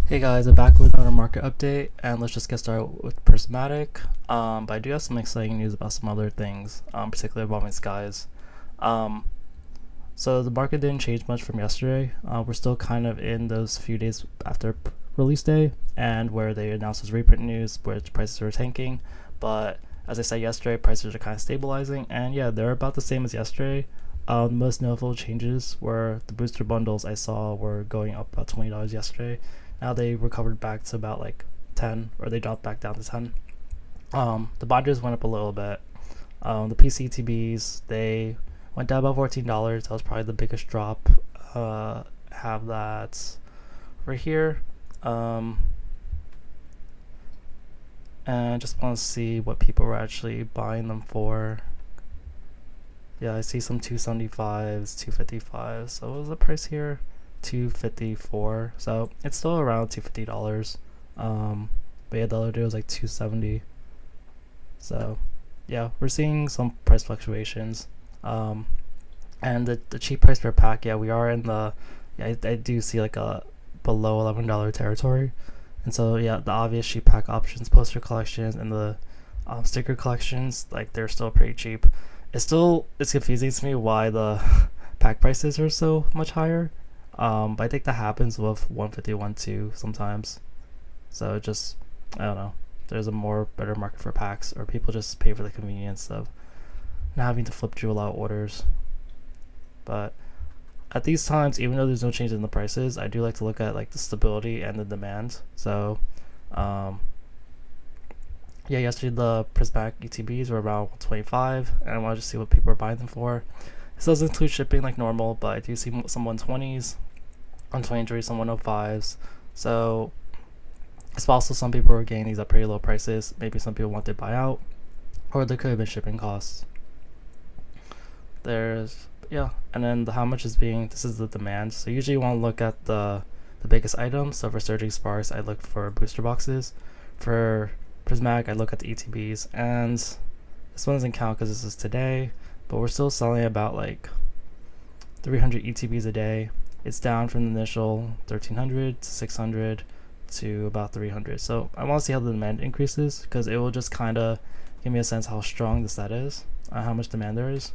Hey guys, I'm back with another market update, and let's just get started with Prismatic. But I do have some exciting news about some other things, particularly involving skies. Um, so the market didn't change much from yesterday. We're still kind of in those few days after release day, and where they announced this reprint news, which prices were tanking. But as I said yesterday, prices are kind of stabilizing, and yeah, they're about the same as yesterday. The most notable changes were the booster bundles I saw were going up about $20 yesterday. Now they recovered back to about like 10, or they dropped back down to 10. The bonders went up a little bit. The PCTBs, they went down about $14. That was probably the biggest drop. Have that right here. Um, and just want to see what people were actually buying them for. Yeah, I see some 275s, 255s. So what was the price here? 254. So it's still around $250. But yeah, the other day was like 270. So yeah, we're seeing some price fluctuations. And the cheap price per pack, yeah, we are in the, yeah, I do see like a below $11 territory. And so yeah, the obvious cheap pack options, poster collections, and the sticker collections, like they're still pretty cheap. It's confusing to me why the pack prices are so much higher. But I think that happens with 151 too sometimes. So it just, I don't know. There's a more better market for packs, or people just pay for the convenience of not having to flip through a lot of orders. But at these times, even though there's no change in the prices, I do like to look at like the stability and the demand. So um, yeah, yesterday the Prismatic ETBs were around 125, and I wanted to see what people are buying them for. This doesn't include shipping like normal, but I do see some 120s, 123s, some 105s. So it's possible some people were getting these at pretty low prices. Maybe some people wanted to buy out, or there could have been shipping costs. There's, yeah, and then how much is being, this is the demand. So usually you want to look at the biggest items. So for Surging Sparks, I look for booster boxes. For Prismatic, I look at the ETBs, and this one doesn't count because this is today, but we're still selling about like 300 ETBs a day. It's down from the initial 1300 to 600 to about 300. So I want to see how the demand increases, because it will just kind of give me a sense how strong the set is, how much demand there is.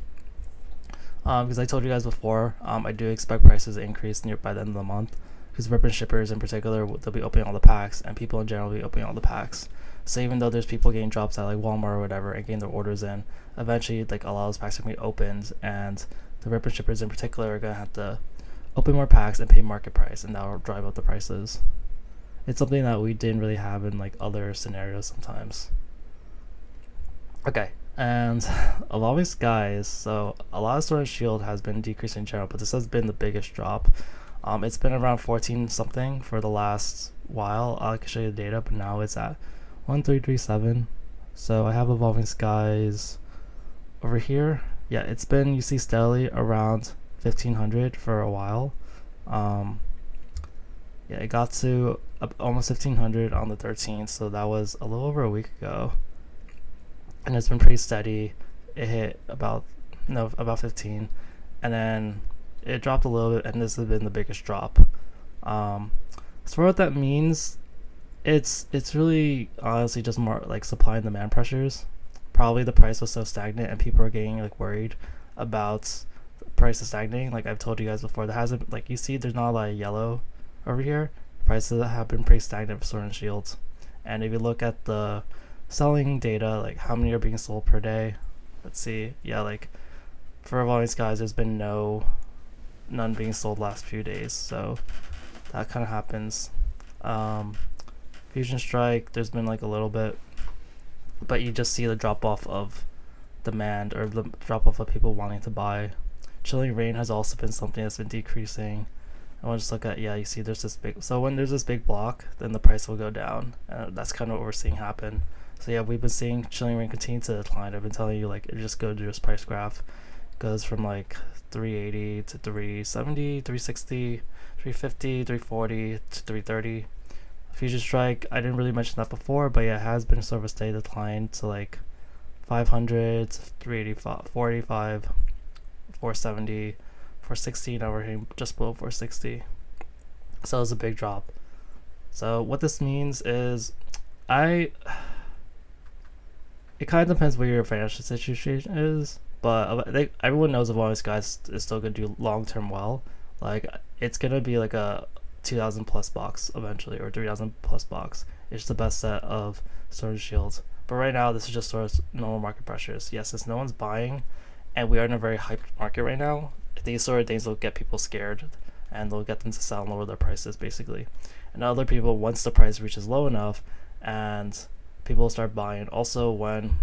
Because I told you guys before, I do expect prices to increase by the end of the month, because reprint shippers in particular, they'll be opening all the packs, and people in general will be opening all the packs. So even though there's people getting drops at like Walmart or whatever and getting their orders in, eventually like a lot of those packs are going to be opened, and the reprint shippers in particular are going to have to open more packs and pay market price, and that will drive up the prices. It's something that we didn't really have in like other scenarios sometimes. Okay, and Evolving Skies. So a lot of Sword and Shield has been decreasing in general, but this has been the biggest drop. It's been around 14 something for the last while. I can show you the data, but now it's at 1337. So I have Evolving Skies over here. Yeah, it's been, you see, steadily around 1500 for a while. Yeah, it got to almost 1500 on the 13th, so that was a little over a week ago, and it's been pretty steady. It hit about, no, about 15, and then it dropped a little bit, and this has been the biggest drop. So for what that means, it's really honestly just more like supply and demand pressures. Probably the price was so stagnant, and people are getting like worried about the price is stagnating. Like I've told you guys before, there hasn't, like, you see there's not a lot of yellow over here. Prices have been pretty stagnant for Sword and Shields. And if you look at the selling data, like how many are being sold per day, let's see, yeah, like for Evolving Skies, there's been none being sold last few days, so that kind of happens. Fusion Strike, there's been like a little bit, but you just see the drop off of demand, or the drop off of people wanting to buy. Chilling Rain has also been something that's been decreasing. I want to just look at, yeah, you see there's this big, so when there's this big block, then the price will go down, and that's kind of what we're seeing happen. So yeah, we've been seeing Chilling Rain continue to decline. I've been telling you, like, it just goes to this price graph, goes from like 380 to 370, 360, 350, 340 to 330. Fusion Strike, I didn't really mention that before, but yeah, it has been sort of a steady decline to like 500, 385, 485, 470, 460. Now we're hitting just below 460. So it was a big drop. So what this means is it kind of depends where your financial situation is, but I think everyone knows as long as guys is still gonna do long term well, like it's gonna be like a 2,000 plus box eventually, or 3,000 plus box. It's the best set of Sword and Shields. But right now, this is just sort of normal market pressures. Yes, since no one's buying, and we are in a very hyped market right now, these sort of things will get people scared, and they'll get them to sell and lower their prices, basically. And other people, once the price reaches low enough, and people start buying. Also, when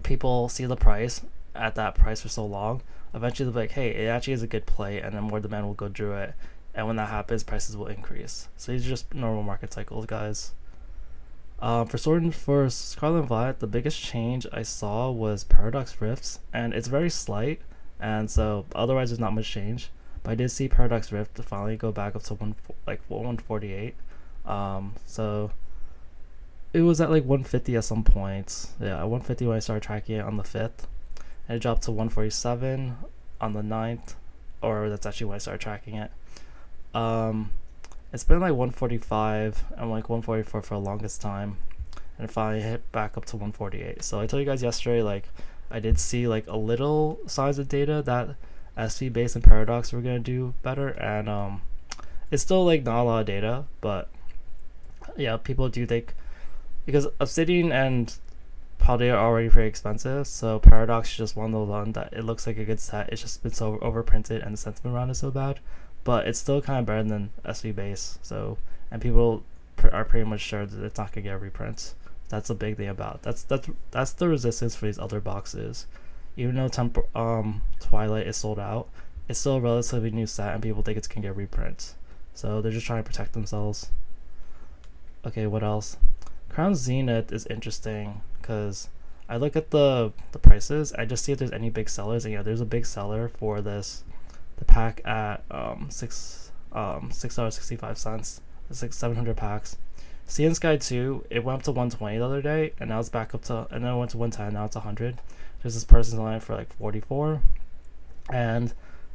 people see the price at that price for so long, eventually they'll be like, hey, it actually is a good play, and then more demand will go through it. And when that happens, prices will increase. So these are just normal market cycles, guys. For Scarlet and Violet, the biggest change I saw was Paradox Rifts, and it's very slight, and so otherwise there's not much change. But I did see Paradox Rift to finally go back up to 148. So it was at like 150 at some points. Yeah, at 150 when I started tracking it on the 5th, and it dropped to 147 on the 9th, or that's actually when I started tracking it. It's been like 145 and like 144 for the longest time, and it finally hit back up to 148. So I told you guys yesterday, like I did see like a little signs of data that SV base and Paradox were gonna do better, and it's still like not a lot of data, but yeah, people do think, because Obsidian and Paldea are already pretty expensive, so Paradox is just one of those ones that it looks like a good set. It's just been so overprinted and the sentiment around is so bad, but it's still kind of better than SV base. So, and people are pretty much sure that it's not gonna get reprints. That's a big thing about that's the resistance for these other boxes. Even though Twilight is sold out, it's still a relatively new set, and people think it's gonna get reprints. So they're just trying to protect themselves. Okay, what else? Crown Zenith is interesting because I look at the prices. I just see if there's any big sellers, and yeah, there's a big seller for this. The pack at $6.65. It's like 700 packs. Sea and Sky 2, it went up to 120 the other day, and now it's back up to, and then it went to 110. Now it's 100. There's this person's line for like 44, and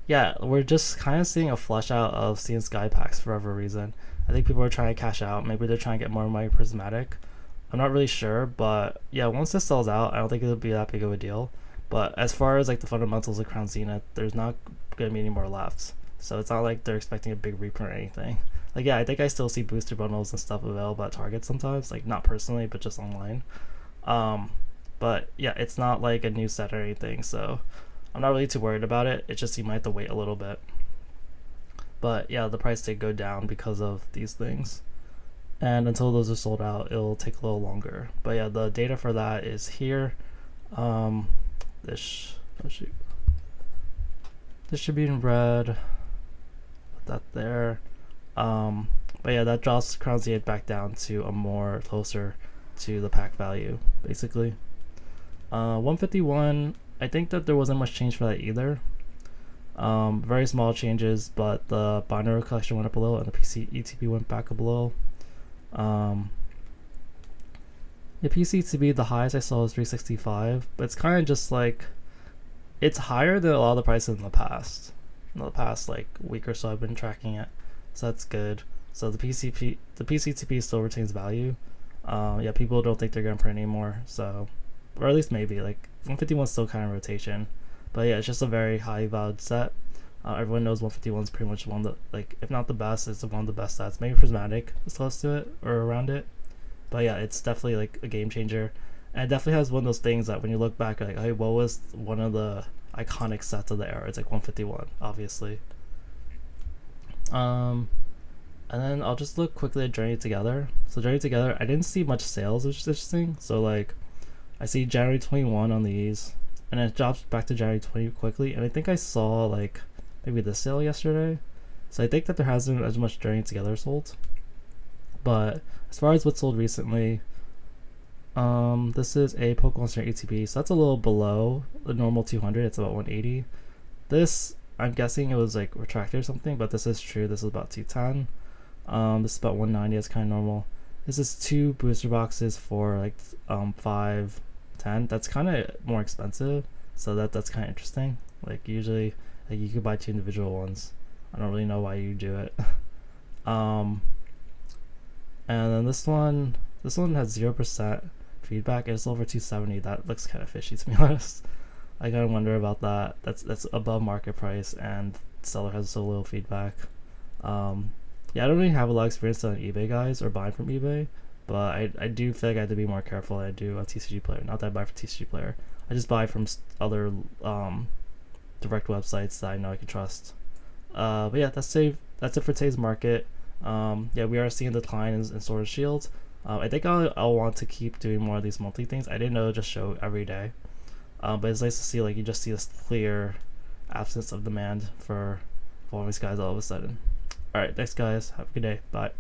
yeah, we're just kind of seeing a flush out of Sea and Sky packs for whatever reason. I think people are trying to cash out. Maybe they're trying to get more money Prismatic. I'm not really sure, but yeah, once this sells out, I don't think it'll be that big of a deal. But as far as like the fundamentals of Crown Zenith, there's not gonna be any more left. So it's not like they're expecting a big reprint or anything. Like yeah, I think I still see booster bundles and stuff available at Target sometimes, like not personally, but just online. But yeah, it's not like a new set or anything, so I'm not really too worried about it. It's just you might have to wait a little bit. But yeah, the price did go down because of these things. And until those are sold out, it'll take a little longer. But yeah, the data for that is here. This should be in red. Put that there. But yeah, that drops Crown Zenith back down to a more closer to the pack value, basically. 151, I think that there wasn't much change for that either. Very small changes, but the binary collection went up a little and the PC ETP went back up a little. The PC ETP, the highest I saw was 365, but it's kind of just like, it's higher than a lot of the prices in the past. In the past like week or so I've been tracking it, so that's good. So the PCTP still retains value. Yeah, people don't think they're gonna print anymore, so, or at least maybe, like 151 is still kind of rotation, but yeah, it's just a very high valued set. Everyone knows 151 is pretty much one of the, like, if not the best, it's one of the best sets. Maybe Prismatic is close to it or around it, but yeah, it's definitely like a game changer, and it definitely has one of those things that when you look back, like, hey, what was one of the iconic sets of the era? It's like 151, obviously. And then I'll just look quickly at Journey Together. So Journey Together, I didn't see much sales, which is interesting. So like, I see January 21 on these, and it drops back to January 20 quickly. And I think I saw like maybe this sale yesterday. So I think that there hasn't been as much Journey Together sold. But as far as what's sold recently, this is a Pokemon Center ETP. So that's a little below the normal 200. It's about 180. This, I'm guessing it was like retracted or something, but this is true. This is about 210. This is about 190. It's kind of normal. This is 2 booster boxes for like 510. That's kind of more expensive, so that's kind of interesting. Like usually, like you could buy 2 individual ones. I don't really know why you do it. And then this one has 0% feedback. It's over 270. That looks kind of fishy, to be honest. I gotta wonder about that. That's above market price, and seller has so little feedback. Yeah, I don't really have a lot of experience on eBay, guys, or buying from eBay, but I do feel like I have to be more careful than I do a TCG player. Not that I buy for TCG player. I just buy from other direct websites that I know I can trust. But yeah, that's it for today's market. Yeah, we are seeing a decline in Sword and Shield. I think I'll want to keep doing more of these monthly things. I didn't know it'll just show every day. But it's nice to see, like, you just see this clear absence of demand for all these guys all of a sudden. Alright, thanks guys. Have a good day. Bye.